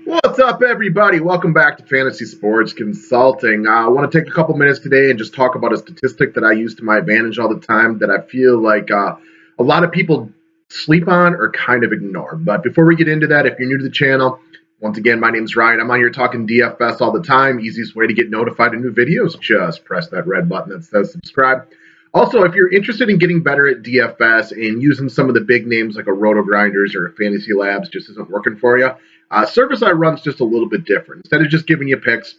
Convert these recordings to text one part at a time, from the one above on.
What's up, everybody? Welcome back to Fantasy Sports Consulting. I want to take a couple minutes today and just talk about a statistic that I use to my advantage all the time that I feel like a lot of people sleep on or kind of ignore. But before we get into that, if you're new to the channel, once again, my name's Ryan. I'm on here talking DFS all the time. Easiest way to get notified of new videos, just press that red button that says subscribe. Also, if you're interested in getting better at DFS and using some of the big names like a Roto Grinders or a Fantasy Labs just isn't working for you, service I run's just a little bit different. Instead of just giving you picks,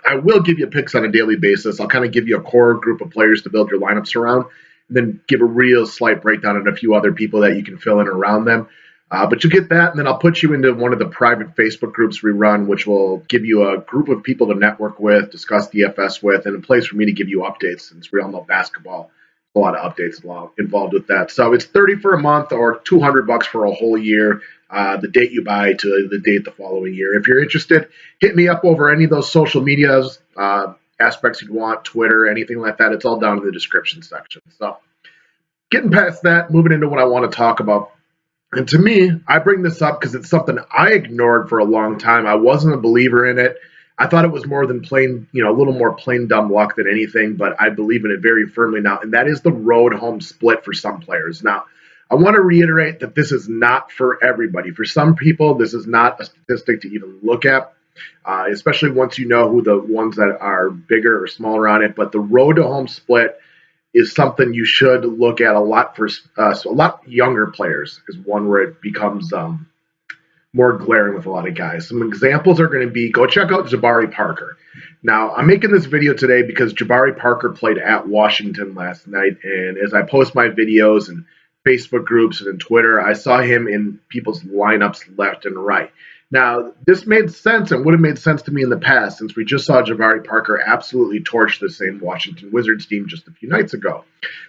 I will give you picks on a daily basis. I'll kind of give you a core group of players to build your lineups around, and then give a real slight breakdown on a few other people that you can fill in around them. But you'll get that, and then I'll put you into one of the private Facebook groups we run, which will give you a group of people to network with, discuss DFS with, and a place for me to give you updates since we all know basketball. A lot of updates involved with that. So it's 30 for a month or $200 for a whole year. The date you buy to the date the following year. If you're interested, hit me up over any of those social medias aspects you'd want, Twitter, anything like that. It's all down in the description section. So getting past that, moving into what I want to talk about. And to me, I bring this up because it's something I ignored for a long time. I wasn't a believer in it. I thought it was more than plain, a little more plain dumb luck than anything, but I believe in it very firmly now, and that is the road home split for some players. Now, I want to reiterate that this is not for everybody. For some people, this is not a statistic to even look at, especially once you know who the ones that are bigger or smaller on it. But the road to home split is something you should look at a lot for a lot younger players, is one where it becomes more glaring with a lot of guys. Some examples are going to be, go check out Jabari Parker. Now, I'm making this video today because Jabari Parker played at Washington last night, and as I post my videos and Facebook groups and in Twitter, I saw him in people's lineups left and right. Now, this made sense and would have made sense to me in the past, since we just saw Jabari Parker absolutely torch the same Washington Wizards team just a few nights ago.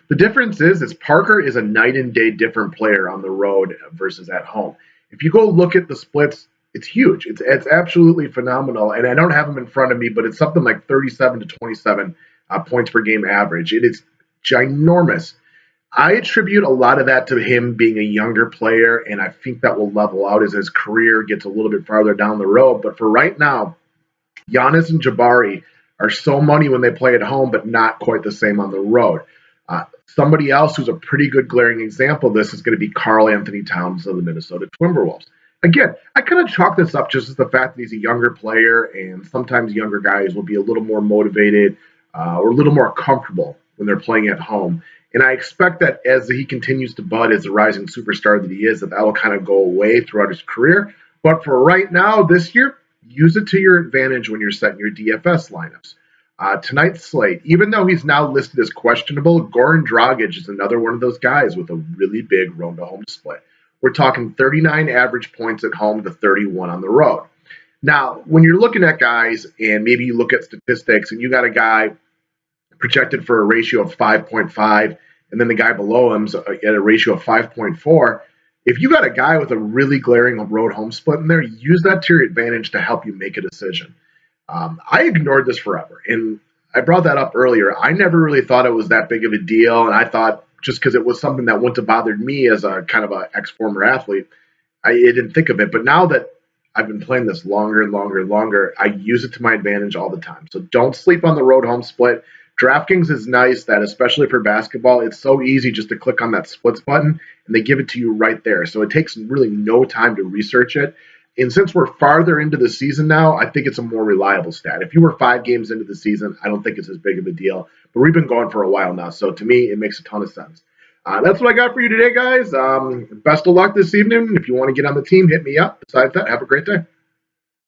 The difference is Parker is a night and day different player on the road versus at home. If you go look at the splits, it's huge. It's absolutely phenomenal. And I don't have them in front of me, but it's something like 37 to 27 points per game average. It is ginormous. I attribute a lot of that to him being a younger player, and I think that will level out as his career gets a little bit farther down the road. But for right now, Giannis and Jabari are so money when they play at home, but not quite the same on the road. Somebody else who's a pretty good glaring example of this is going to be Karl Anthony Towns of the Minnesota Timberwolves. Again, I kind of chalk this up just as the fact that he's a younger player, and sometimes younger guys will be a little more motivated or a little more comfortable when they're playing at home. And I expect that as he continues to bud as a rising superstar that he is, that will kind of go away throughout his career. But for right now, this year, use it to your advantage when you're setting your DFS lineups. Tonight's slate, even though he's now listed as questionable, Goran Dragic is another one of those guys with a really big road-to-home split. We're talking 39 average points at home to 31 on the road. Now, when you're looking at guys and maybe you look at statistics and you got a guy projected for a ratio of 5.5, and then the guy below him's at a ratio of 5.4. If you got a guy with a really glaring road home split in there, use that to your advantage to help you make a decision. I ignored this forever, and I brought that up earlier. I never really thought it was that big of a deal, and I thought just because it was something that wouldn't have bothered me as a kind of an ex-former athlete, I didn't think of it. But now that I've been playing this longer and longer and longer, I use it to my advantage all the time. So don't sleep on the road home split. DraftKings is nice that, especially for basketball, it's so easy just to click on that splits button and they give it to you right there. So it takes really no time to research it. And since we're farther into the season now, I think it's a more reliable stat. If you were 5 games into the season, I don't think it's as big of a deal. But we've been going for a while now, so to me, it makes a ton of sense. That's what I got for you today, guys. Best of luck this evening. If you want to get on the team, hit me up. Besides that, have a great day.